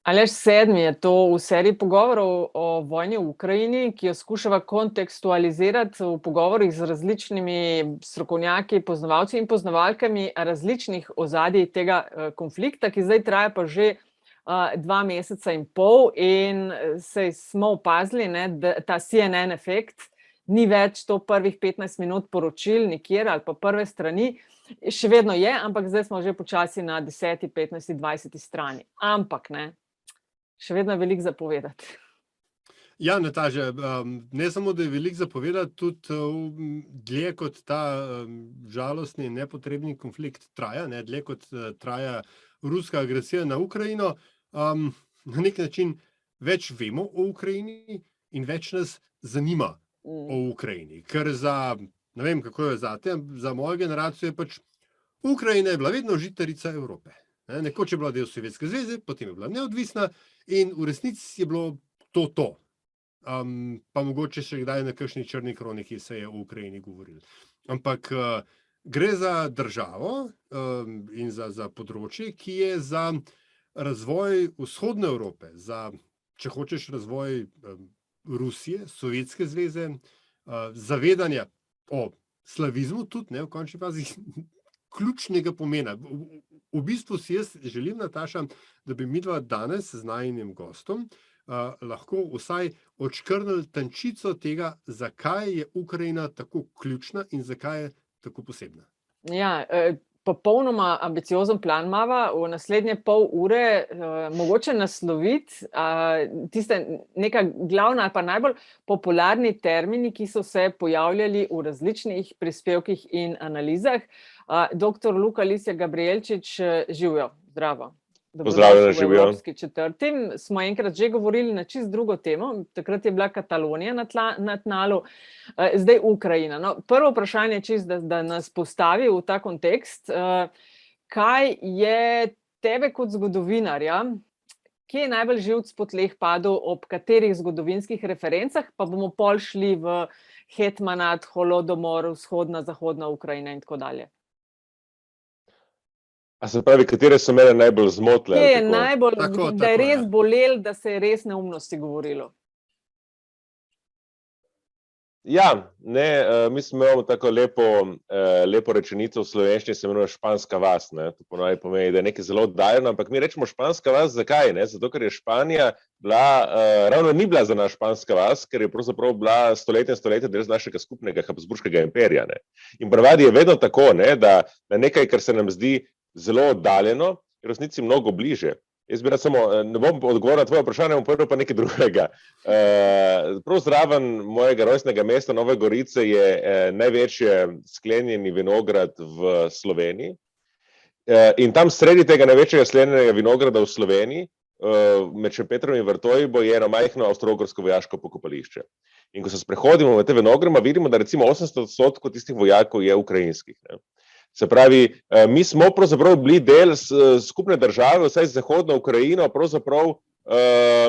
Aleš, sedmi je to v seriji pogovorov o vojni v Ukrajini, ki jo skušava kontekstualizirati v pogovorih z različnimi strokovnjaki, poznavalci in poznavalkami različnih ozadij tega konflikta, ki zdaj traja pa že 2,5 meseca in saj smo opazili, ne, da ta CNN efekt ni več to prvih 15 minut poročil nikjer ali pa prve strani. Še vedno je, ampak zdaj smo že počasi na 10., 15., 20. strani. Ampak ne, še vedno je veliko za povedati. Ja, Nataša, ne samo, da je veliko za povedati, tudi dlje kot ta žalostni in nepotrebni konflikt traja, ne, dlje kot traja ruska agresija na Ukrajino, na nek način več vemo o Ukrajini in več nas zanima o Ukrajini. Ker ne vem, kako je zate, za mojo generacijo je pač Ukrajina je bila vedno žitarica Evrope. Nekoč je bila del Sovjetske zveze, potem je bila neodvisna in v resnici je bilo to. Pa mogoče še kdaj na kakšni črni kroniki se je o Ukrajini govorilo. Ampak gre za državo in za področje, ki je za razvoj vzhodne Evrope, za, če hočeš, razvoj Rusije, Sovjetske zveze, zavedanja o slavizmu tudi, ne, v končni fazi, ključnega pomena. V bistvu si jaz želim, Nataša, da bi midva danes z najinim gostom lahko vsaj odškrnili tančico tega, zakaj je Ukrajina tako ključna in zakaj je tako posebna. Ja, popolnoma ambiciozen plan imava v naslednje pol ure mogoče nasloviti tiste neka glavna ali pa najbolj popularni termini, ki so se pojavljali v različnih prispevkih in analizah. Doktor Luka Lisjak Gabrijelčič, živjo, zdravo. Pozdravljena, živjo. V Evropski četrti smo enkrat že govorili na čisto drugo temo, takrat je bila Katalonija na tnalu, zdaj Ukrajina. No, prvo vprašanje čisto, da nas postavi v ta kontekst, kaj je tebe kot zgodovinarja, kje je najbolj živc po tleh padel, ob katerih zgodovinskih referencah, pa bomo pol šli v Hetmanat, Holodomor, vzhodna, zahodna Ukrajina in tako dalje. A se pravi, katere so mene najbolj zmotile? Kje je najbolj, da je res bolelo, da se je res neumnosti govorilo? Ja, ne, mi smo imeli tako lepo rečenico v slovenščini, se imenuje španska vas, ne, to ponovno pomeni, da je nekaj zelo oddaljeno, ampak mi rečemo španska vas, zakaj, ne, zato ker je Španija ravno ni bila za nas španska vas, ker je pravzaprav bila stoletja del našega skupnega habsburškega imperija, ne. In ponavadi je vedno tako, ne, da nekaj, kar se nam zdi zelo oddaljeno, je v resnici mnogo bliže. Jaz bi rad samo, ne bom odgovoril na tvoje vprašanje, bom prvo pa nekaj drugega. Prav zraven mojega rojstnega mesta Nove Gorice je največji sklenjeni vinograd v Sloveniji. In tam sredi tega največjega sklenjenega vinograda v Sloveniji, med Šempetrom in Vrtojbo, je eno majhno avstro-ogrsko vojaško pokopališče. In ko se sprehodimo med te vinograde, vidimo, da recimo 80% tistih vojakov je ukrajinskih, ne. Se pravi, mi smo pravzaprav bili del skupne države, vsaj z zahodno Ukrajino, pravzaprav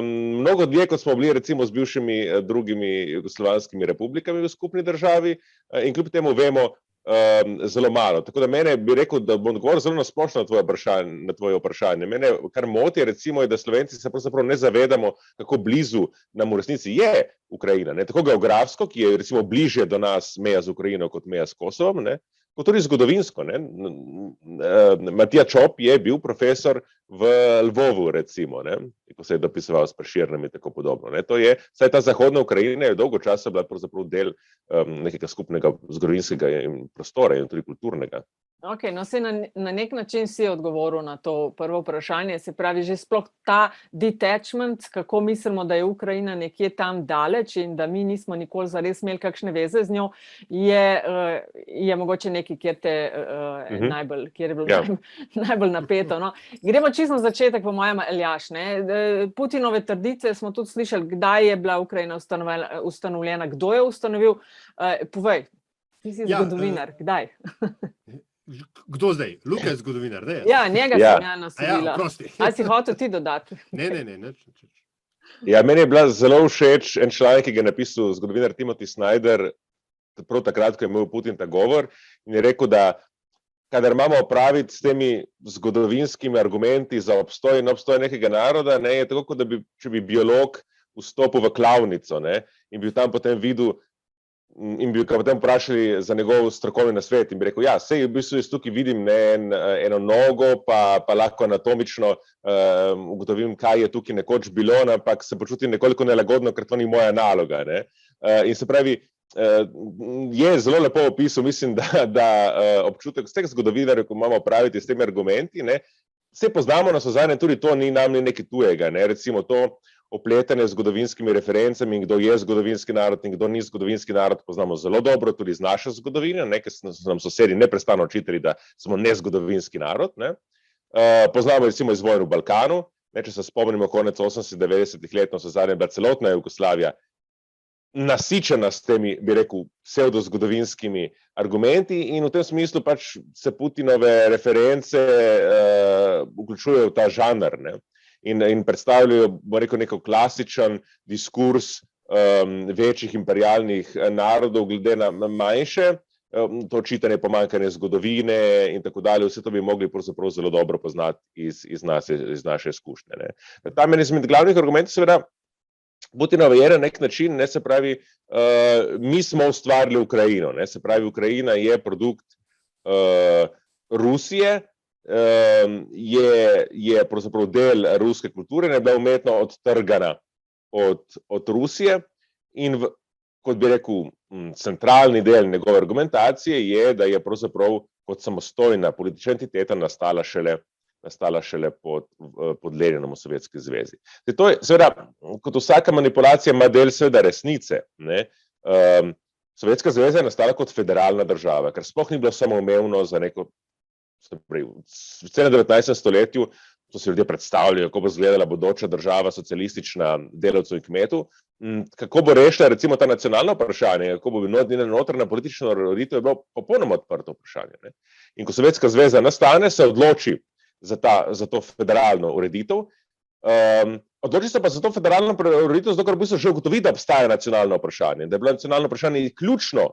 mnogo dlje, kot smo bili recimo z bivšimi drugimi jugoslovanskimi republikami v skupni državi in kljub temu vemo zelo malo. Tako da mene bi rekel, da bom odgovoril zelo nasplošno na tvoje vprašanje. Mene kar moti recimo je, da Slovenci se pravzaprav ne zavedamo, kako blizu nam v resnici je Ukrajina, ne? Tako geografsko, ki je recimo bližje do nas meja z Ukrajino kot meja s Kosovom, ne? Kot tudi zgodovinsko, ne. Matija Čop je bil profesor v Lvovu, recimo, ne, ko se je dopisoval s Prešernom in tako podobno, ne. To je, saj ta zahodna Ukrajina je dolgo časa bila pravzaprav del nekega skupnega zgodovinskega prostora in tudi kulturnega. Ok, no se na nek način si odgovoril na to prvo vprašanje, se pravi, že sploh ta detachment, kako mislimo, da je Ukrajina nekje tam daleč in da mi nismo nikoli zares imeli kakšne veze z njo, je mogoče nekaj, kjer je bilo najbolj napeto, no. Gremo čisto na začetek, po mojem, Aljaž, ne. Putinove trditve smo tudi slišali, kdaj je bila Ukrajina ustanovljena, kdo je ustanovil, povej, ti si zgodovinar, kdaj? Kdo zdaj? Luka je zgodovinar, ne? Ja, njega sem ja naslovila. Ali si hotel ti dodati? Ne. Ja, meni je bila zelo všeč en članek, ki ga je napisal zgodovinar Timothy Snyder, prav takrat, ko je imel Putin ta govor, in je rekel, da kadar imamo opraviti s temi zgodovinskimi argumenti za obstoj in obstoj nekega naroda, ne, je tako, kot da če bi biolog vstopil v klavnico, ne, in bi tam potem videl in bi ga potem vprašali za njegov strokovni nasvet in bi rekel, ja, sej v bistvu jaz tukaj vidim eno nogo, pa lahko anatomično ugotovim, kaj je tukaj nekoč bilo, ampak se počutim nekoliko nelagodno, ker to ni moja naloga. Ne. In se pravi, je zelo lepo opisal, mislim, da občutek vseh zgodovinarjev, ko imamo opraviti s temi argumenti, ne, vse poznamo na sozanje, tudi to ni nam nekaj tujega, ne, recimo to opletanje z zgodovinskimi referencami in kdo je zgodovinski narod in kdo ni zgodovinski narod, poznamo zelo dobro tudi z naše zgodovine, ne, ker so nam sosedi neprestano očitali, da smo nezgodovinski narod. Ne. Poznamo recimo iz vojn v Balkanu, ne, če se spomnimo konec 80-90 let, so zadnje bila celotna Jugoslavija nasičena s temi, bi rekel, psevdozgodovinskimi argumenti in v tem smislu pač se Putinove reference vključujejo v ta žanr, ne. In predstavljajo, bo rekel, neko klasičen diskurs večjih imperialnih narodov glede na manjše, to čitanje pomanjkanje zgodovine in tako dalje, vse to bi mogli pravzaprav zelo dobro poznati iz naše izkušnje. Ne. Tam je izmed glavnih argumentov seveda Putinova je na nek način, ne, se pravi, mi smo ustvarili Ukrajino, ne, se pravi, Ukrajina je produkt Rusije, je pravzaprav del ruske kulture, ne bila umetno odtrgana od Rusije in kot bi rekel, centralni del njegove argumentacije je, da je pravzaprav kot samostojna politična entiteta nastala šele pod Leninom v Sovjetski zvezi. To je, seveda, kot vsaka manipulacija ima del seveda resnice. Ne? Sovjetska zveza je nastala kot federalna država, ker sploh ni bilo samoumevno za neko, v celem 19. stoletju so si ljudje predstavljali, kako bo izgledala bodoča država socialistična delavcev in kmetov, kako bo rešila recimo ta nacionalno vprašanje, kako bo notranja politična ureditev, je bilo popolnoma odprto vprašanje. Ne? In ko Sovjetska zveza nastane, se odloči za to federalno ureditev, odloči se pa za to federalno ureditev, zato ker v bistvu že ugotovi, da obstaja nacionalno vprašanje, da je bilo nacionalno vprašanje ključno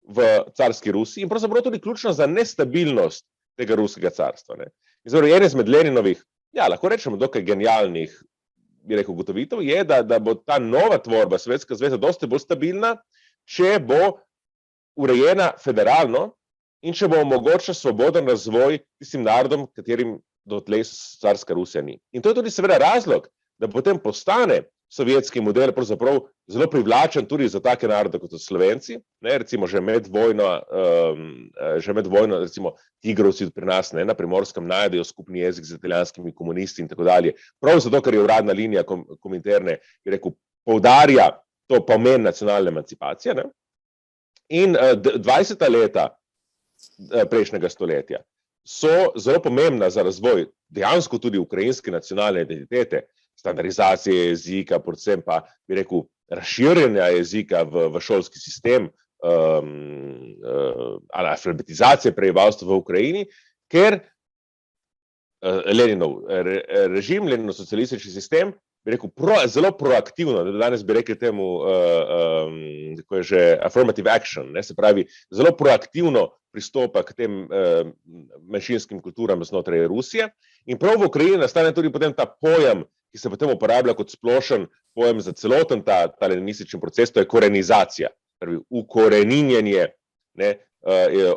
v carski Rusiji in pravzaprav tudi ključno za nestabilnost tega ruskega carstva. Ne. En izmed Leninovih, ja, lahko rečemo dokaj genialnih, bi rekel, ugotovitev je, da bo ta nova tvorba Sovjetska zveza dosti bolj stabilna, če bo urejena federalno in če bo omogočila svoboden razvoj tistim narodom, katerim dotlej carska Rusija ni. In to je tudi seveda razlog, da potem postane sovjetski model pravzaprav zelo privlačen tudi za take narode kot so Slovenci, ne, recimo že med vojno, recimo Tigrovci pri nas, ne, na Primorskem najdejo skupni jezik z italijanskimi komunisti in tako dalje, prav zato, ker je uradna linija Kominterne, bi rekel, poudarja to pomen nacionalne emancipacije, ne. In 20. leta prejšnjega stoletja so zelo pomembna za razvoj dejansko tudi ukrajinske nacionalne identitete, standardizacije jezika, predvsem pa, bi rekel, razširjanja jezika v šolski sistem, alfabetizacije prebivalstva v Ukrajini, ker Leninov režim, Leninov socialistični sistem, bi rekel, zelo proaktivno, danes bi rekli temu, kako je že, affirmative action, ne, se pravi, zelo proaktivno pristopa k tem manjšinskim kulturam znotraj Rusije in prav v Ukrajini nastane tudi potem ta pojem, ki se potem uporablja kot splošen pojem za celoten ta leninistični proces, to je korenizacija, torej ukoreninjenje, ne,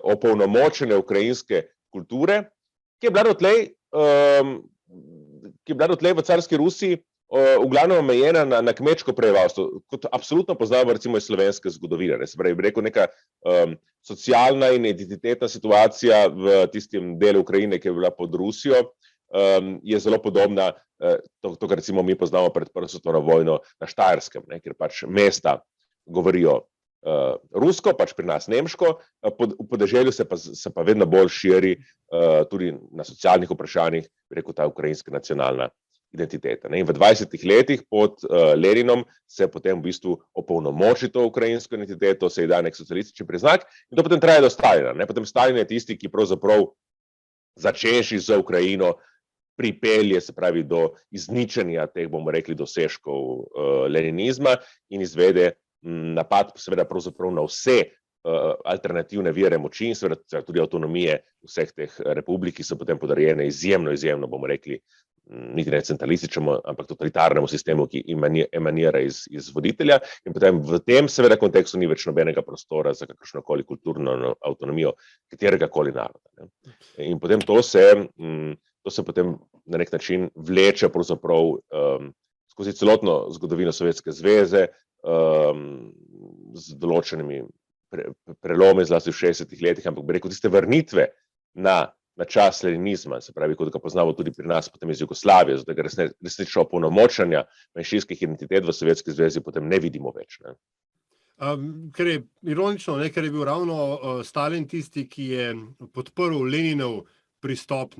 opolnomočene ukrajinske kulture, ki je bila dotlej v carski Rusiji v glavnem omejena na kmečko prebivalstvo, kot absolutno poznamo recimo iz slovenske zgodovine. Se pravi, bi rekel, neka socialna in identitetna situacija v tistem delu Ukrajine, ki je bila pod Rusijo, je zelo podobna to, kar recimo mi poznamo pred Prvo svetovno vojno na Štajerskem, ne, kjer pač mesta govorijo rusko, pač pri nas nemško, v podeželju se pa vedno bolj širi tudi na socialnih vprašanjih, bi rekel, ta ukrajinska nacionalna identiteta. Ne. In v 20 letih pod Leninom se potem v bistvu opolnomoči to ukrajinsko identiteto, se ji da nek socialistični priznak in to potem traja do Stalina. Ne. Potem Stalin je tisti, ki pravzaprav začenši z Ukrajino pripelje, se pravi, do izničenja teh, bomo rekli, dosežkov leninizma in izvede napad seveda pravzaprav na vse alternativne vire moči in seveda tudi avtonomije vseh teh republik, ki so potem podarjene izjemno, bomo rekli, niti ne centralističnemu, ampak totalitarnemu sistemu, ki emanira iz voditelja, in potem v tem seveda kontekstu ni več nobenega prostora za kakršnokoli kulturno avtonomijo kateregakoli naroda. Ne. In potem to se potem na nek način vleče pravzaprav skozi celotno zgodovino Sovjetske zveze, z določenimi prelomi, zlasti v 60. letih, ampak bi rekel, tiste vrnitve na čas leninizma, se pravi, kot ga poznamo tudi pri nas, potem iz Jugoslavije, zato resnično opolnomočenja manjšinskih identitet v Sovjetski zvezi potem ne vidimo več. Ne. Ker je ironično, ker je bil ravno Stalin tisti, ki je podprl Leninov pristop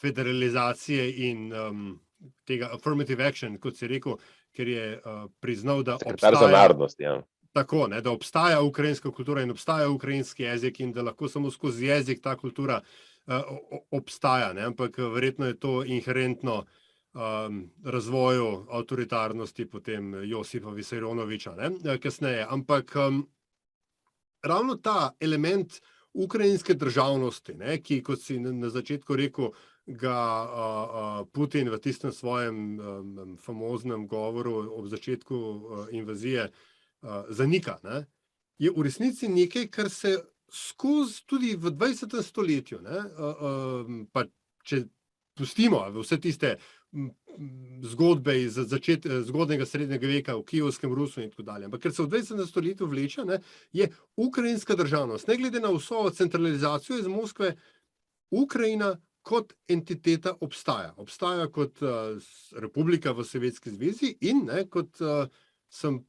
federalizacije in tega affirmative action, kot si rekel, ker je priznal, da Sekretar za narodnost, ja. Tako, da obstaja ukrajinska kultura in obstaja ukrajinski jezik in da lahko samo skozi jezik ta kultura obstaja, ampak verjetno je to inherentno razvoju avtoritarnosti potem Josipa Visarionoviča kasneje. Ampak ravno ta element ukrajinske državnosti, ki, kot si na začetku rekel, ga Putin v tistem svojem famoznem govoru ob začetku invazije zanika, je v resnici nekaj, kar se skozi tudi v 20. stoletju, pa če pustimo vse tiste zgodbe iz zgodnega srednjega veka v Kijevskem Rusu in tako dalje, ampak ker se v 20. stoletju vleče, je ukrajinska državnost, ne glede na vso centralizacijo iz Moskve, Ukrajina kot entiteta obstaja. Obstaja kot republika v Sovjetski zvezi in kot sem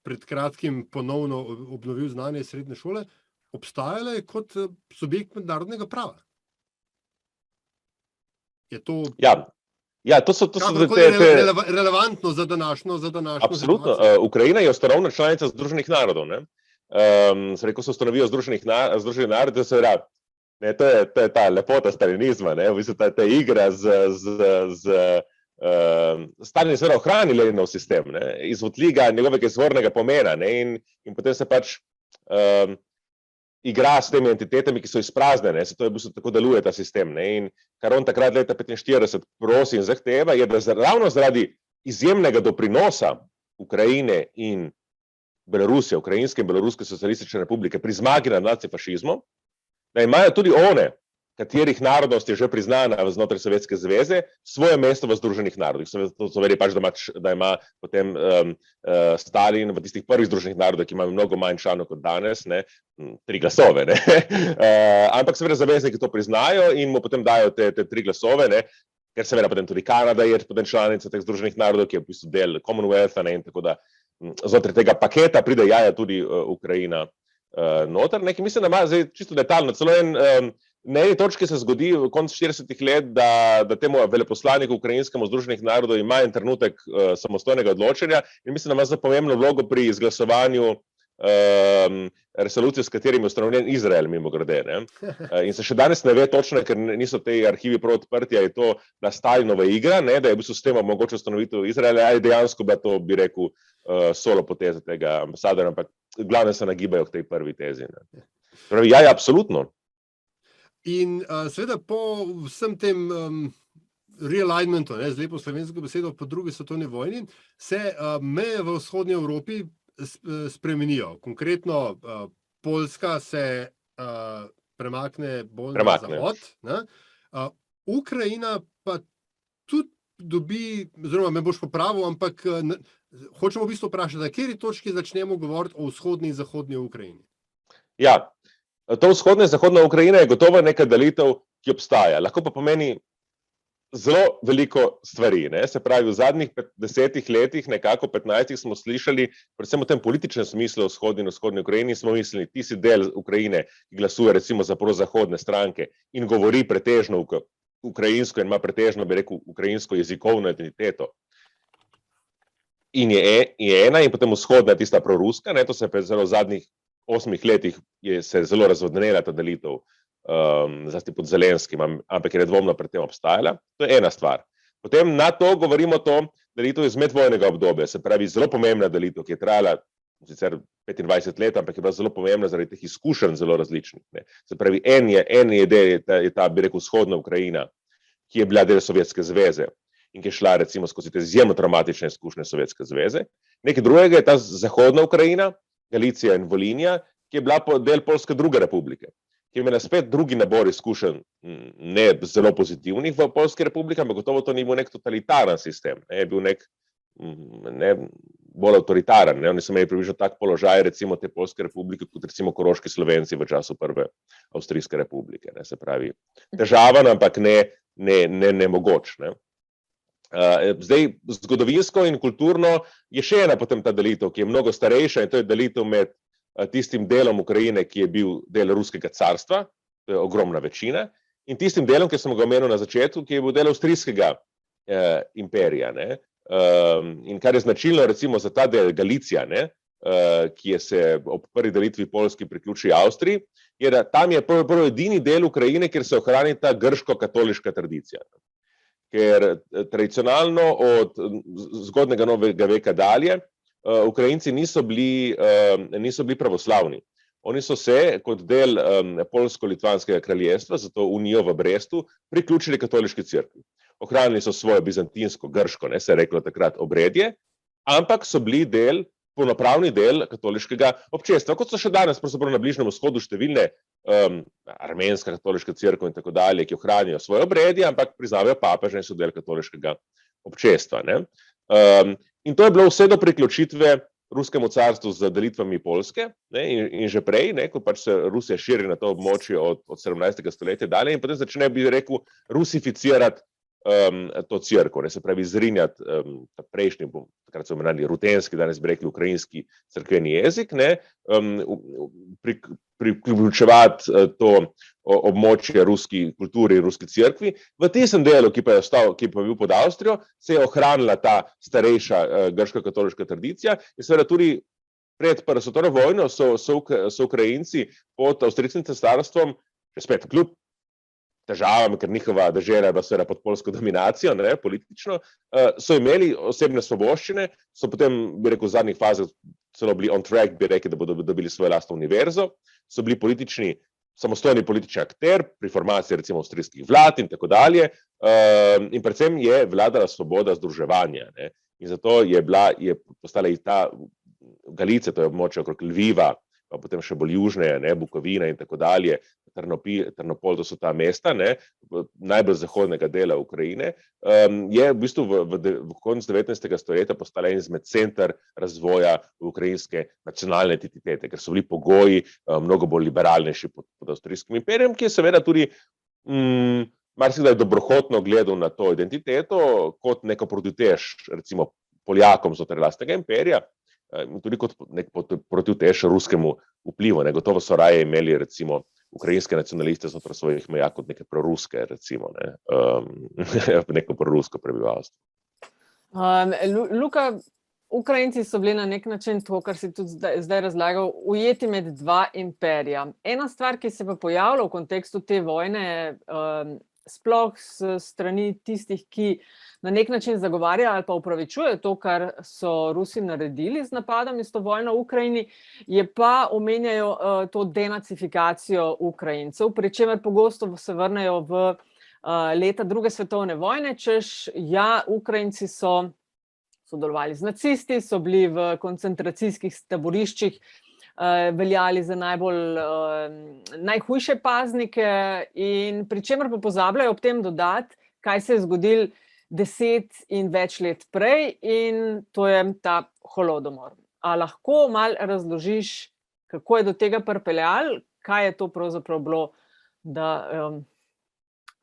pred kratkim ponovno obnovil znanje srednje šole, obstajala je kot subjekt mednarodnega prava. Je to... Ja, to so relevantno za današnjo Absolutno. Ukrajina je ustanovna članica Združenih narodov. Rekel so ustanovijo Združenih narodov, to je ta lepota stalinizma, v bistvu ta igra Stalin seveda ohrani Leninov sistem, izvotliga njegovega izvornega pomena in potem se pač igra s temi entitetami, ki so izpraznjene, to je v bistvu tako deluje ta sistem. In kar on takrat leta 1945 prosi in zahteva, je, da ravno zaradi izjemnega doprinosa Ukrajine in Belorusije, Ukrajinske in Beloruske socialistične republike pri zmagi nad nacifašizmom, da imajo tudi one, katerih narodnost je že priznana znotraj Sovjetske zveze, svoje mesto v Združenih narodih. To so verjeli pač, da ima potem Stalin v tistih prvih Združenih narodih, ki imajo mnogo manj članov kot danes, 3 glasove. Ampak seveda zavezniki to priznajo in mu potem dajo te 3 glasove, ker seveda potem tudi Kanada je potem članica teh Združenih narodov, ki je v bistvu del Commonwealtha, in tako da znotraj tega paketa pride tudi Ukrajina noter. Mislim, da ima zdaj čisto detaljno, celo na eni točki se zgodi v koncu 40. let, da temu veleposlaniku ukrajinskemu Združenih narodov ima en trenutek samostojnega odločenja in mislim, da ima zelo pomembno vlogo pri izglasovanju resolucije, s katerimi je ustanovljen Izrael, mimogrede. In se še danes ne ve točno, ker niso te arhivi prav odprti, ali je to bila Stalinova igra, da je v bistvu s tem mogoče ustanovitev Izraela, ali dejansko bila to, bi rekel, solo poteza tega ambasadora, ampak glavne se nagibajo k tej prvi tezi. Torej, ja, absolutno. In seveda po vsem tem realignmentu, z lepo slovensko besedo, po drugi svetovni vojni, se meje v vzhodnji Evropi spremenijo. Konkretno Poljska se premakne bolj na zahod. Ukrajina pa tudi dobi, oziroma me boš popravil, ampak hočemo v bistvu vprašati, na kateri točki začnemo govoriti o vzhodni in zahodni Ukrajini? Ja, to vzhodna in zahodna Ukrajina je gotovo neka delitev, ki obstaja. Lahko pa pomeni zelo veliko stvari. Se pravi, v zadnjih 10 letih, nekako 15 smo slišali, predvsem v tem političnem smislu v vzhodni Ukrajini, smo mislili, ti si del Ukrajine, ki glasuje recimo za prozahodne stranke in govori pretežno ukrajinsko in ima pretežno, bi rekel, ukrajinsko jezikovno identiteto. In je ena, in potem vzhodna tista proruska, to se je v zadnjih 8 letih se je zelo razvodnela ta delitev, zlasti pod Zelenskim, ampak je nedvomno pred tem obstajala. To je ena stvar. Potem na to govorimo to delitev iz medvojnega obdobja, se pravi zelo pomembna delitev, ki je trajala sicer 25 let, ampak je bila zelo pomembna zaradi teh izkušenj zelo različnih. Ne. Se pravi, en je ta, bi rekel, vzhodna Ukrajina, ki je bila del Sovjetske zveze in ki je šla recimo skozi te izjemno traumatične izkušnje Sovjetske zveze. Nekaj drugega je ta zahodna Ukrajina, Galicija in Volinja, ki je bila del Poljske druge republike, ki je imela spet drugi nabor izkušenj, ne zelo pozitivnih v Poljski republiki, ampak gotovo to ni bil nek totalitaren sistem, ne, je bil nek bolj avtoritaren. Ne. Oni so imeli približno tak položaj recimo te Poljske republike, kot recimo Koroški Slovenci v času prve Avstrijske republike. Ne. Se pravi, težaven, ampak ne mogoč. Ne. Zdaj, zgodovinsko in kulturno je še ena potem ta delitev, ki je mnogo starejša, in to je delitev med tistim delom Ukrajine, ki je bil del Ruskega carstva, to je ogromna večina, in tistim delom, ki sem ga omenil na začetku, ki je bil del Avstrijskega imperija. Ne. In kar je značilno recimo za ta del Galicija, ne, ki je se ob prvi delitvi Poljski priključi Avstriji, je, da tam je prvo edini del Ukrajine, kjer se ohrani ta grško-katoliška tradicija. Ker tradicionalno od zgodnega novega veka dalje Ukrajinci niso bili pravoslavni. Oni so se kot del Poljsko-Litvanskega kraljestva, zato Unijo v Brestu, priključili katoliški cerkvi. Ohranili so svojo bizantinsko, grško, ne, se je reklo takrat, obredje, ampak so bili polnopravni del katoliškega občestva, kot so še danes pravzaprav na Bližnjem vzhodu številne armenska katoliška cerkev in tako dalje, ki ohranijo svoje obredje, ampak priznavajo papeža in so del katoliškega občestva. Ne. In to je bilo vse do priključitve Ruskemu carstvu z delitvami Poljske, ne, in že prej, ne, ko pač se Rusija širi na to območje od 17. stoletja dalje, in potem začne, bi rekel, rusificirati to cerkev, ne, se pravi zrinjati ta prejšnji, takrat so omenjali rutenski, danes bi rekli ukrajinski cerkveni jezik, ne, priključevati to območje ruski kulturi in ruski cerkvi. V tistem delu, ki pa je bil pod Avstrijo, se je ohranila ta starejša grško-katoliška tradicija in seveda tudi pred Prvo svetovno vojno so Ukrajinci pod avstrijskim cesarstvom, spet kljub težavam, ker njihova dežela je bila seveda pod poljsko dominacijo, ne, politično, so imeli osebne svoboščine, so potem, bi rekel, v zadnjih fazah celo bili on track, bi rekli, da bodo dobili svojo lastno univerzo, so bili samostojni politični akter pri formaciji recimo avstrijskih vlad in tako dalje, in predvsem je vladala svoboda združevanja, ne, in zato je postala i ta Galicija, to je območje okrog Lviva, pa potem še bolj južneje, ne, Bukovina in tako dalje, Trnopol, to so ta mesta, ne, najbolj zahodnega dela Ukrajine, je v bistvu v koncu 19. stoletja postala en izmed center razvoja ukrajinske nacionalne identitete, ker so bili pogoji mnogo bolj liberalnejši pod avstrijskim imperijem, ki je seveda tudi marsikdaj dobrohotno gledal na to identiteto kot neko protivtež recimo Poljakom znotraj lastnega imperija, tudi kot nek protivtež ruskemu vplivu. Gotovo so raje imeli recimo ukrajinske nacionaliste znotraj svojih meja kot neke proruske, recimo, ne, neko prorusko prebivalstvo. Luka, Ukrajinci so bili na nek način to, kar si tudi zdaj razlagal, ujeti med dva imperija. Ena stvar, ki se pa pojavlja v kontekstu te vojne, sploh s strani tistih, ki na nek način zagovarjajo ali pa upravičujejo to, kar so Rusi naredili z napadom in s to vojno v Ukrajini, je pa omenjajo to denacifikacijo Ukrajincev, pri čemer pogosto se vrnejo v leta druge svetovne vojne, češ, ja, Ukrajinci so sodelovali z nacisti, so bili v koncentracijskih taboriščih, veljali za najhujše paznike in pri čemer pa pozabljajo ob tem dodati, kaj se je zgodilo 10 in več let prej, in to je ta holodomor. A lahko malo razložiš, kako je do tega pripeljalo, kaj je to pravzaprav bilo, da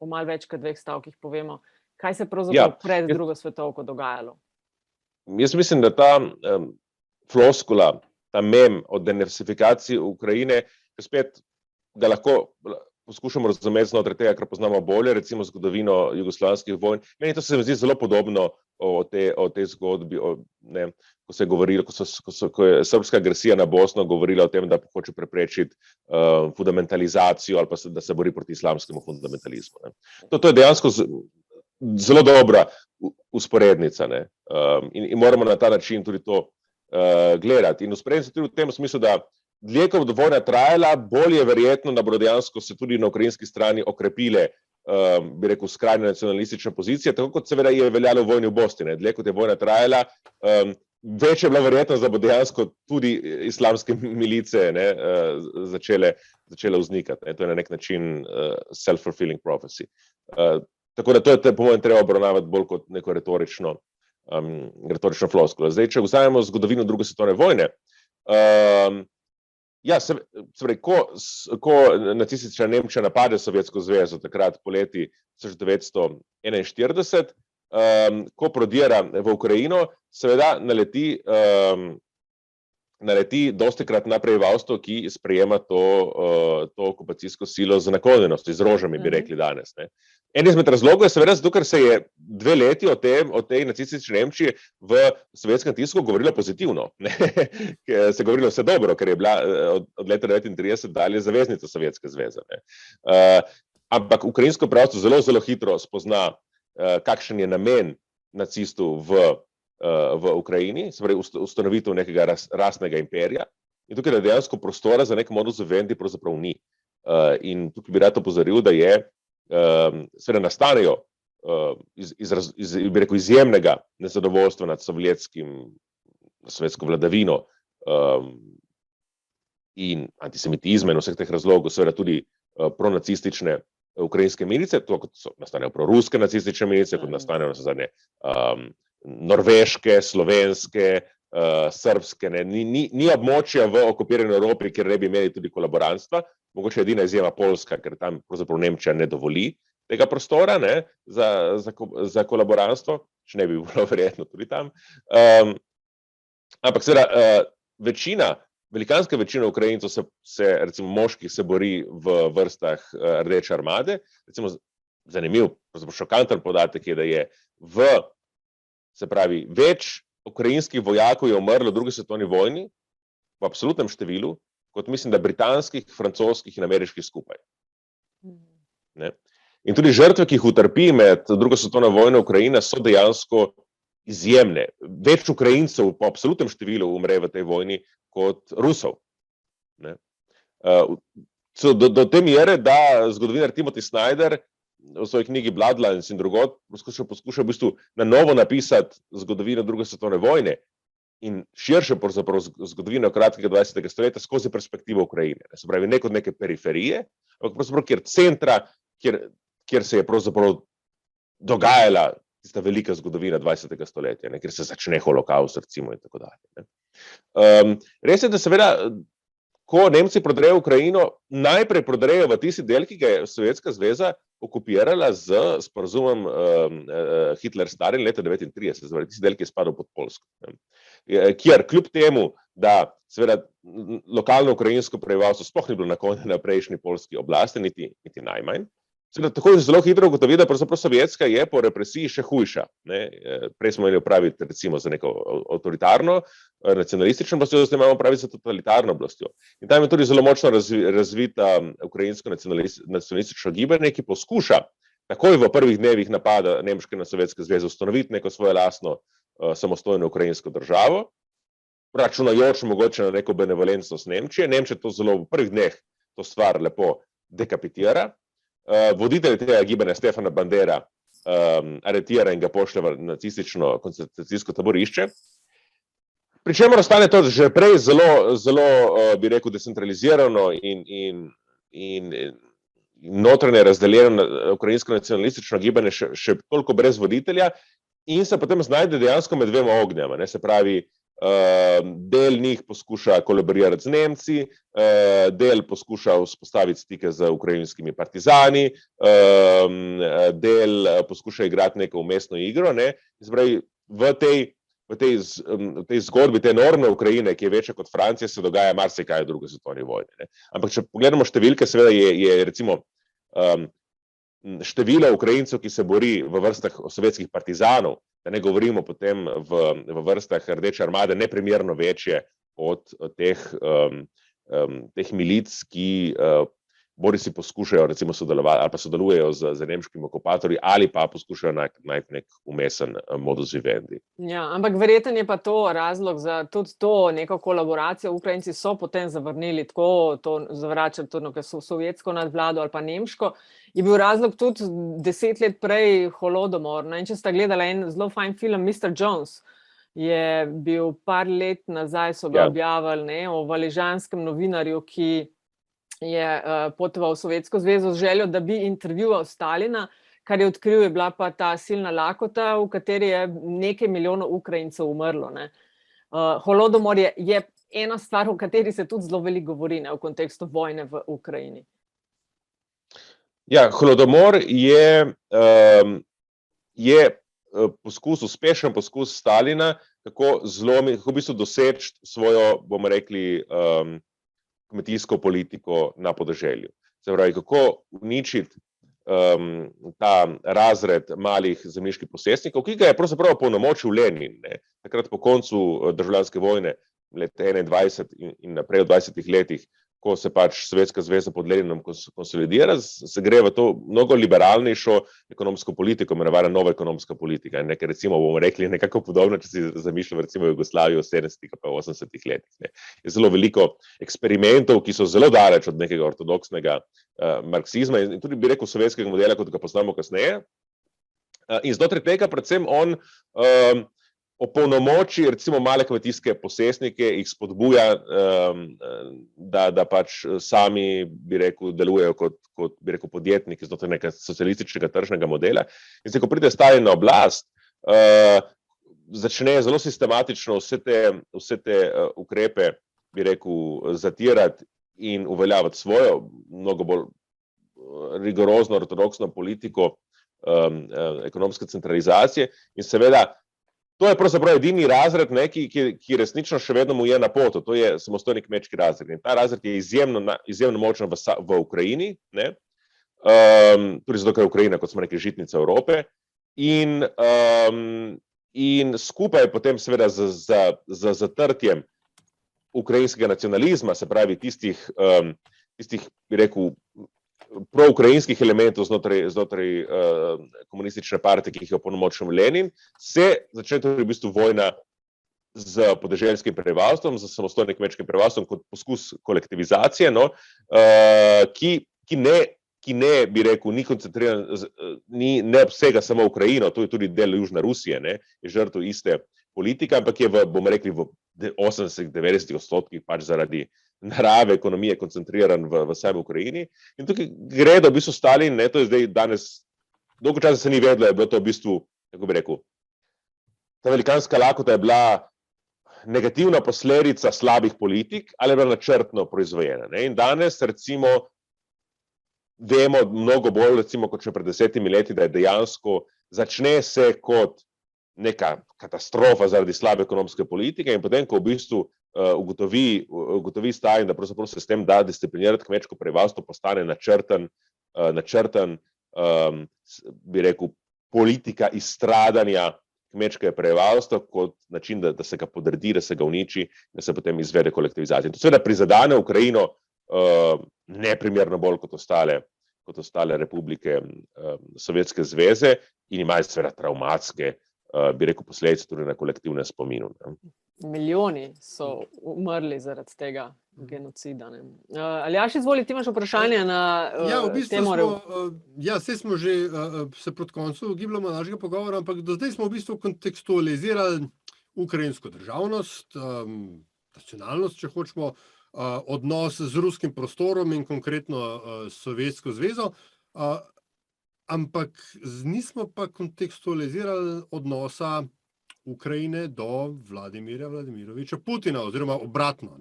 v malo več kot 2 stavkih povemo, kaj se pravzaprav pred drugo svetovko dogajalo? Jaz mislim, da ta floskula, ta mem o denacifikacije Ukrajine, spet ga lahko poskušamo razumeti znotraj tega, kar poznamo bolje, recimo zgodovino jugoslovanskih vojn. Meni to se mi zdi zelo podobno o tej zgodbi, ko se je govorilo, ko je srbska agresija na Bosno govorila o tem, da hoče preprečiti fundamentalizacijo ali pa da se bori proti islamskemu fundamentalizmu. Ne. To je dejansko zelo dobra usporednica, ne. In moramo na ta način tudi to gledati. In usporedno se tudi v tem smislu, da dlje, ko bo vojna trajala, bolj je verjetno, da bodo dejansko se tudi na ukrajinski strani okrepile, bi rekel, skrajne nacionalistične pozicije, tako kot seveda je veljalo v vojni v Bosni. Dlje, kot je vojna trajala, več je bila verjetnost, da bo dejansko tudi islamske milice začele vznikati. To je na nek način self-fulfilling prophecy. Tako da to je po mojem treba obravnavati bolj kot neko retorično floskulo. Zdaj, če vzamemo zgodovino druge svetovne vojne, ko nacistična Nemčija napade Sovjetsko zvezo takrat poleti 1941, ko prodira v Ukrajino, seveda naleti dostikrat na prebivalstvo, ki sprejema to okupacijsko silo z naklonjenostjo, z rožami, bi rekli danes. En izmed razlogov je seveda zato, ker se je 2 leti o tej nacistični Nemčiji v sovjetskem tisku govorilo pozitivno. Se je govorilo vse dobro, ker je bila od leta 1939 dalje zaveznica Sovjetske zveze. Ampak ukrajinsko prebivalstvo zelo, zelo hitro spozna, kakšen je namen nacistov v Ukrajini, se pravi ustanovitev nekega rasnega imperija. In tukaj je dejansko prostora za nek modus vivendi pravzaprav ni. In tukaj bi rad opozoril, da je seveda nastanejo bi rekel, izjemnega nezadovoljstva nad sovjetsko vladavino in antisemitizma in vseh teh razlogov, seveda tudi pronacistične ukrajinske milice, to kot nastanejo proruske nacistične milice, kot nastanejo nazadnje norveške, slovenske, srbske. Ni območja v okupirani Evropi, kjer ne bi imeli tudi kolaborantstva, mogoče edina izjema Poljska, ker tam pravzaprav Nemčija ne dovoli tega prostora za kolaborantstvo, če ne bi bilo verjetno tudi tam. Ampak seveda velikanska večina Ukrajincev recimo moških se bori v vrstah Rdeče armade. Recimo zanimiv, šokanten podatek je, da je se pravi, več ukrajinskih vojakov je umrlo v drugi svetovni vojni v absolutnem številu, kot mislim, da britanskih, francoskih in ameriških skupaj. In tudi žrtve, ki jih utrpi med drugo svetovno vojno Ukrajina, so dejansko izjemne. Več Ukrajincev po absolutnem številu umre v tej vojni kot Rusov. Do te mere, da zgodovinar Timothy Snyder v svoji knjigi Bloodlines in drugod poskuša v bistvu na novo napisati zgodovino druge svetovne vojne in širše zgodovino kratkega 20. stoletja skozi perspektivo Ukrajine. Se pravi, ne kot neke periferije, ampak pravzaprav kjer centra, kjer se je pravzaprav dogajala tista velika zgodovina 20. stoletja, kjer se začne holokaust, recimo, in tako dalje. Res je, da seveda, ko Nemci prodrejo Ukrajino, najprej prodrejo v tisti del, ki ga je Sovjetska zveza okupirala z sporazumom Hitler-Stalin leta 1939, torej tisti del, ki je spadal pod Poljsko. Kjer kljub temu, da seveda lokalno ukrajinsko prebivalstvo sploh ni bilo naklonjeno na prejšnji poljski oblasti, niti najmanj, seveda tako zelo hitro ugotovi, da pravzaprav sovjetska je po represiji še hujša. Prej smo imeli opraviti recimo za neko avtoritarno, nacionalistično oblastjo, zdaj imamo opraviti za totalitarno oblastjo. In tam je tudi zelo močno razvita ukrajinsko nacionalistično gibanje, ki poskuša takoj v prvih dnevih napada Nemške na Sovjetske zveze ustanoviti neko svoje lastno samostojno ukrajinsko državo, računajoč mogoče na neko benevolentnost Nemčije. Nemčija to zelo v prvih dneh to stvar lepo dekapitira. Voditelj tega gibanja Stefana Bandera aretira in ga pošlje v nacistično koncentracijsko taborišče. Pri čemer ostane to že prej zelo bi rekel, decentralizirano in notranje razdeljeno ukrajinsko nacionalistično gibanje še toliko brez voditelja in se potem znajde dejansko med dvema ognjama. Se pravi, del njih poskuša kolaborirati z Nemci, del poskuša vzpostaviti stike z ukrajinskimi partizani, del poskuša igrati neko vmesno igro. V tej zgodbi, te enormne Ukrajine, ki je večja kot Francija, se dogaja marsikaj v drugi svetovni vojni. Ampak če pogledamo številke, seveda je recimo število Ukrajincev, ki se bori v vrstah sovjetskih partizanov, da ne govorimo potem v vrstah Rdeče armade, neprimerno večje od teh milic, ki bodi si poskušajo recimo sodelovati ali pa sodelujejo z nemškimi okupatorji ali pa poskušajo najti nek umesen modus vivendi. Ja, ampak verjetno je pa to razlog za tudi to neko kolaboracijo. Ukrajinci so potem zavrnili tako, to zavračali tudi sovjetsko nadvlado ali pa nemško. Je bil razlog tudi 10 let prej holodomor. In če sta gledala en zelo fajn film Mr. Jones, je bil par let nazaj, so ga objavili, o valižanskem novinarju, ki je potoval v Sovjetsko zvezo z željo, da bi intervjuval Stalina. Kar je odkril, je bila pa ta silna lakota, v kateri je nekaj milijonov Ukrajincev umrlo. Holodomor je ena stvar, o kateri se tudi zelo veliko govori, v kontekstu vojne v Ukrajini. Ja, holodomor je uspešen poskus Stalina, kako v bistvu doseči svojo, bomo rekli, kmetijsko politiko na podeželju. Se pravi, kako uničiti ta razred malih zemljiških posestnikov, ki ga je pravzaprav opolnomočil Lenin, takrat po koncu državljanske vojne, leta 21 in naprej v 20 letih, ko se pač Sovjetska zveza pod Leninom konsolidira, se gre v to mnogo liberalnejšo ekonomsko politiko, imenovana nova ekonomska politika. Nekaj recimo bomo rekli nekako podobno, če si zamišljamo recimo Jugoslavijo v 70-ih pa 80-ih letih. Je zelo veliko eksperimentov, ki so zelo daleč od nekega ortodoksnega marksizma in tudi bi rekel sovjetskega modela, kot ga poznamo kasneje. In znotraj tega predvsem on opolnomoči recimo male kmetijske posestnike, jih spodbuja, da pač sami, bi rekel, delujejo kot bi rekel, podjetniki znotraj nekega socialističnega tržnega modela. In ko pride Stalin na oblast, začne zelo sistematično vse te ukrepe, bi rekel, zatirati in uveljaviti svojo, mnogo bolj rigorozno ortodoksno politiko ekonomske centralizacije in seveda to je pravzaprav edini razred, ki resnično še vedno mu je na potu, to je samostojni kmečki razred. In ta razred je izjemno močen v Ukrajini, tudi zato, ker je Ukrajina, kot smo rekli, žitnica Evrope, in skupaj potem seveda z zatrtjem ukrajinskega nacionalizma, se pravi tistih, bi rekel, proukrajinskih elementov znotraj komunistične partije, ki jih je opolnomočil Lenin, se začne tudi v bistvu vojna z podeželskim prebivalstvom, z samostojnim kmečkim prebivalstvom kot poskus kolektivizacije, ki ne, bi rekel, ni koncentriran, ne obsega samo Ukrajino, to je tudi del Južne Rusije, je žrtev iste politike, ampak je bomo rekli, v 80-90% pač zaradi narave ekonomije koncentriran v sami Ukrajini. In tukaj gre, da v bistvu Stalin, to je zdaj danes, dolgo časa se ni vedlo, je bilo to v bistvu, kako bi rekel, ta velikanska lakota je bila negativna posledica slabih politik ali je bila načrtno proizvojena. In danes recimo vemo mnogo bolj, recimo kot še pred 10 leti, da je dejansko začne se kot neka katastrofa zaradi slabe ekonomske politike in potem, ko v bistvu ugotovi Stalin, da pravzaprav se s tem da disciplinirati kmečko prebivalstvo, postane načrten, bi rekel, politika izstradanja kmečkega prebivalstva kot način, da se ga podredi, da se ga uniči, da se potem izvede kolektivizacija. To seveda prizadene Ukrajino neprimerno bolj kot ostale republike Sovjetske zveze in imajo seveda travmatske, bi rekel, posledice tudi na kolektivnem spominu. Milijoni so umrli zaradi tega genocida. Aljaž, izvoli, ti imaš vprašanje na temo? Saj smo že se proti koncu gibljamo našega pogovora, ampak do zdaj smo v bistvu kontekstualizirali ukrajinsko državnost, nacionalnost, če hočemo, odnos z ruskim prostorom in konkretno Sovjetsko zvezo, ampak nismo pa kontekstualizirali odnosa Ukrajine do Vladimirja Vladimiroviča Putina, oziroma obratno.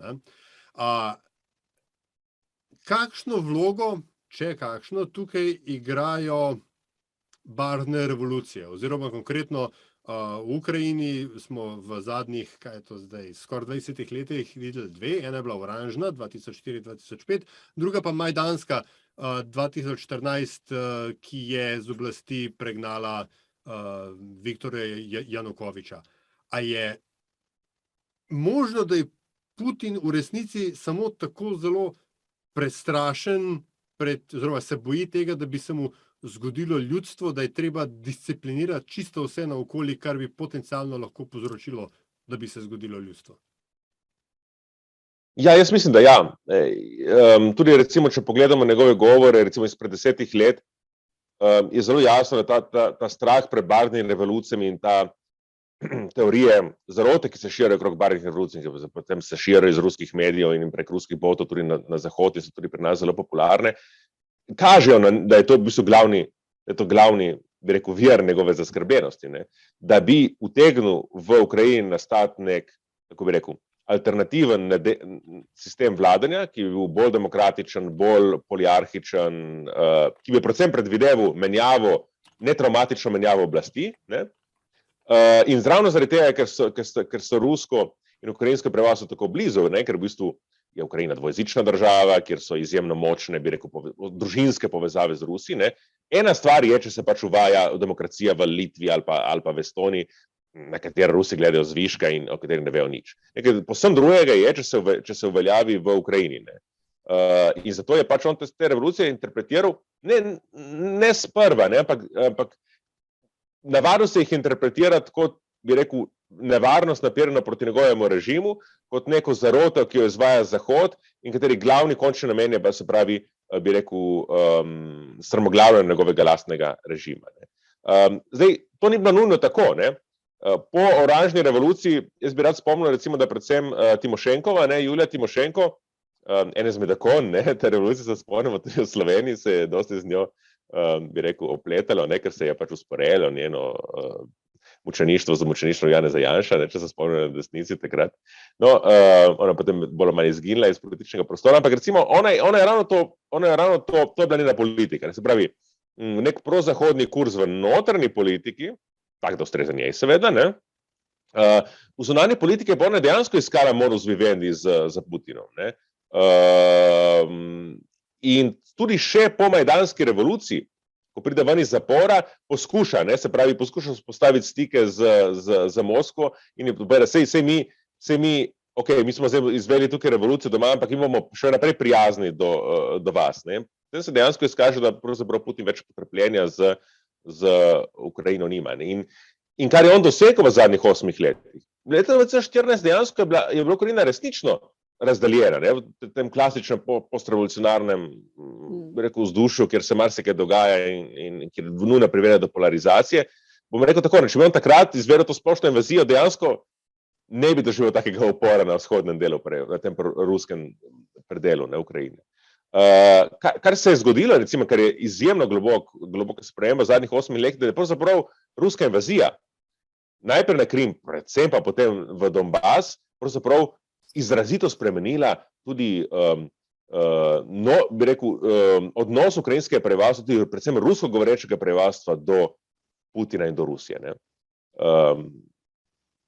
Kakšno vlogo, če kakšno, tukaj igrajo barvne revolucije, oziroma konkretno v Ukrajini smo v zadnjih, kaj je to zdaj, skoraj 20 letih videli dve, ena je bila oranžna, 2004-2005, druga pa majdanska, 2014, ki je z oblasti pregnala Viktorja Janukoviča. A je možno, da je Putin v resnici samo tako zelo prestrašen oziroma se boji tega, da bi se mu zgodilo ljudstvo, da je treba disciplinirati čisto vse naokoli, kar bi potencialno lahko povzročilo, da bi se zgodilo ljudstvo. Ja, jaz mislim, da ja. Tudi recimo, če pogledamo njegove govore, recimo izpred 10 let, je zelo jasno, da ta strah pred barvnimi revolucijami in ta teorije zarote, ki se širijo okrog barvnih revolucij, ki potem se širijo iz ruskih medijev in prek ruskih botov tudi na Zahod in so tudi pri nas zelo popularne, kažejo, da je to v bistvu glavni, bi rekel, vir njegove zaskrbljenosti, ne? Da bi utegnil v Ukrajini nastati nek, kako bi rekel, alternativen sistem vladanja, ki bi bil bolj demokratičen, bolj poliarhičen, ki bi predvsem predvideval netraumatično menjavo oblasti, ne? In zravno zaradi tega, ker so rusko in ukrajinsko prebivalstvo tako blizu, ne? Ker v bistvu je Ukrajina dvojezična država, kjer so izjemno močne, bi rekel, družinske povezave z Rusi, ne? Ena stvar je, če se pač uvaja demokracija v Litvi ali pa v Estoniji, na katere Rusi gledajo zviška in o katerih ne vejo nič. Nekaj posebno drugega je, če se uveljavi v Ukrajini, ne? In zato je pač on te revolucije interpretiral ne sprva, ne? Ampak navadno se jih interpretirati kot, bi rekel, nevarnost naperjena proti njegovemu režimu, kot neko zaroto, ki jo izvaja Zahod in kateri glavni končni namen je, se pravi, bi rekel, strmoglavljanje njegovega lastnega režima, ne? Zdaj, to ni bilo nujno tako, ne? Po oranžni revoluciji, jaz bi rad spomnil, recimo, da predvsem Timošenkova, ne, Julija Timošenko, ene izmed ikon, ne, te revolucije se spomnimo tudi v Sloveniji, se je dosti z njo, bi rekel, opletalo, ne, ker se je pač usporedilo njeno mučeništvo z mučeništvom Janeza Janša, ne, če se spomnimo na desnici takrat. No, ona potem bolj ali manj izginila iz političnega prostora, ampak recimo ona je ravno to je bila njena politika, ne, se pravi, nek prozahodni kurs v notranji politiki, tak da ustreza njej seveda, ne. V zunanji politiki pa ona dejansko iskala modus vivendi z Putinom, ne. In tudi še po majdanski revoluciji, ko pride ven iz zapora, poskuša, ne, se pravi, poskuša postaviti stike z Moskvo in je povedala, sej mi, okej, mi smo zdaj izveli tukaj revolucijo doma, ampak mi bomo še naprej prijazni do vas, ne. Zdaj se dejansko izkaže, da pravzaprav Putin več potrpljenja z Ukrajino nima, ne. In kar je on dosegel v zadnjih 8 letih. Leta 2014 dejansko je bila Ukrajina resnično razdaljena, ne, v tem klasičnem postrevolucionarnem, bi rekel, vzdušju, kjer se marsikaj dogaja in kjer nujno privede do polarizacije. Bom rekel tako, če bi on takrat izvedel to splošno invazijo, dejansko ne bi doživel takega upora na vzhodnem delu, na tem ruskem predelu, ne, Ukrajine. Kar se je zgodilo, recimo, kar je izjemno globoko sprememba v zadnjih 8 letih, da je pravzaprav ruska invazija, najprej na Krim, predvsem pa potem v Donbas, pravzaprav izrazito spremenila tudi bi rekel, odnos ukrajinskega prebivalstva, tudi predvsem rusko govorečega prebivalstva do Putina in do Rusije, ne.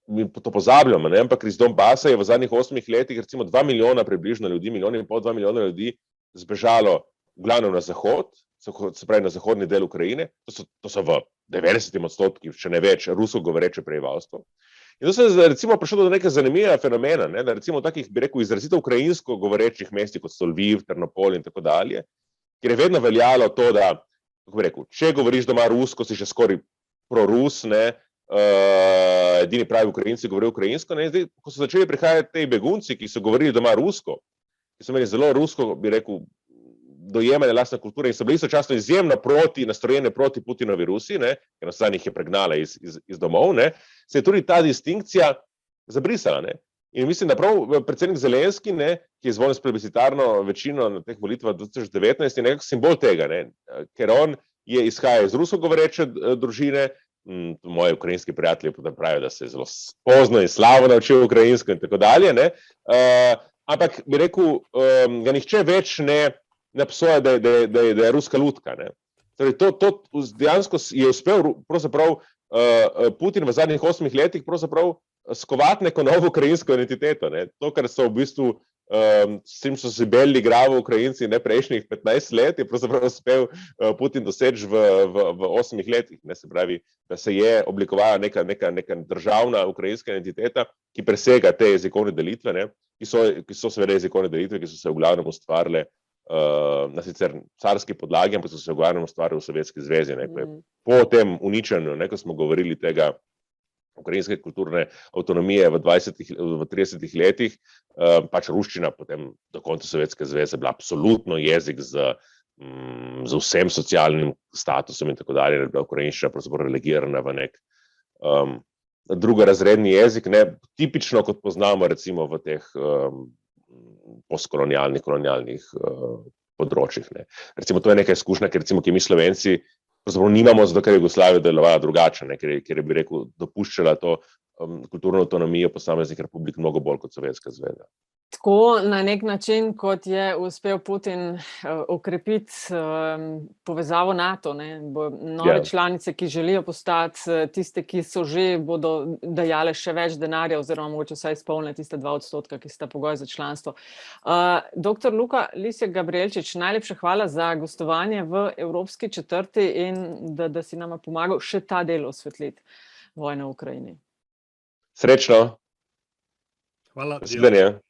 Mi to pozabljamo, ne, ampak iz Donbasa je v zadnjih 8 letih recimo 2 milijona približno ljudi, 1,5 – 2 milijona ljudi zbežalo v glavnem na zahod, se pravi na zahodni del Ukrajine, to so v 90%, če ne več, rusko govoreče prebivalstvo. In to se je recimo prišlo do nekega zanimivega fenomena, ne, da recimo v takih, bi rekel, izrazito ukrajinsko govorečih mestih, kot so Lviv, Ternopol in tako dalje, kjer je vedno veljalo to, da, kako bi rekel, če govoriš doma rusko, si še skoraj prorus, ne, edini pravi Ukrajinci govorijo ukrajinsko, ne, zdaj, ko so začeli prihajati te begunci, ki so govorili doma rusko, ki so imeli zelo rusko, bi rekel, dojemanje lastne kulture in so bili istočasno izjemno nastrojene proti Putinovi Rusiji, ne, ker na zadnjih je pregnala iz domov, ne, se je tudi ta distinkcija zabrisala, ne. In mislim, da prav predsednik Zelenski, ne, ki je izvoljen s plebiscitarno večino na teh volitvah 2019, je nekako simbol tega, ne, ker on izhaja iz rusko govoreče družine, moji ukrajinski prijatelji pravijo, da se je zelo pozno in slabo naučil ukrajinsko in tako dalje, ne, ampak bi rekel, ga nihče več ne psoja, da je ruska lutka, ne. Torej, to dejansko je uspel pravzaprav Putin v zadnjih 8 letih pravzaprav skovati neko novo ukrajinsko identiteto, ne. To, kar so v bistvu s tem so se belili glavo Ukrajinci ne prejšnjih 15 let, je pravzaprav uspel Putin doseči v 8 letih, ne, se pravi, da se je oblikovala neka državna ukrajinska identiteta, ki presega te jezikovne delitve, ne, ki so seveda jezikovne delitve, ki so se v glavnem ustvarile na sicer carski podlagi, ampak so se v glavnem ustvarili v Sovjetski zvezi. Po tem uničenju, ko smo govorili tega ukrajinske kulturne avtonomije v 30 letih, pač ruščina potem do konca Sovjetske zveze bila absolutno jezik z vsem socialnim statusom in tako dalje, da je bila ukrajinščina pravzaprav relegirana v nek drugorazredni jezik, tipično kot poznamo recimo v teh postkolonialnih, kolonialnih področjih. Recimo to je neka izkušnja, ker recimo, ki mi Slovenci pravzaprav nimamo, zato ker je Jugoslavija delovala drugače, ker je, bi rekel, dopuščala to kulturno avtonomijo posameznih republik mnogo bolj kot Sovjetska zveza. Tako na nek način, kot je uspel Putin okrepiti povezavo NATO, nove članice, ki želijo postati, tiste, ki so že, bodo dajale še več denarja oziroma mogoče vsaj izpolniti tiste 2%, ki sta pogoj za članstvo. Dr. Luka Lisjak Gabrijelčič, najlepša hvala za gostovanje v Evropski četrti in da si nama pomagal še ta del osvetliti vojne v Ukrajini. Srečno. Hvala. Nasvidenje.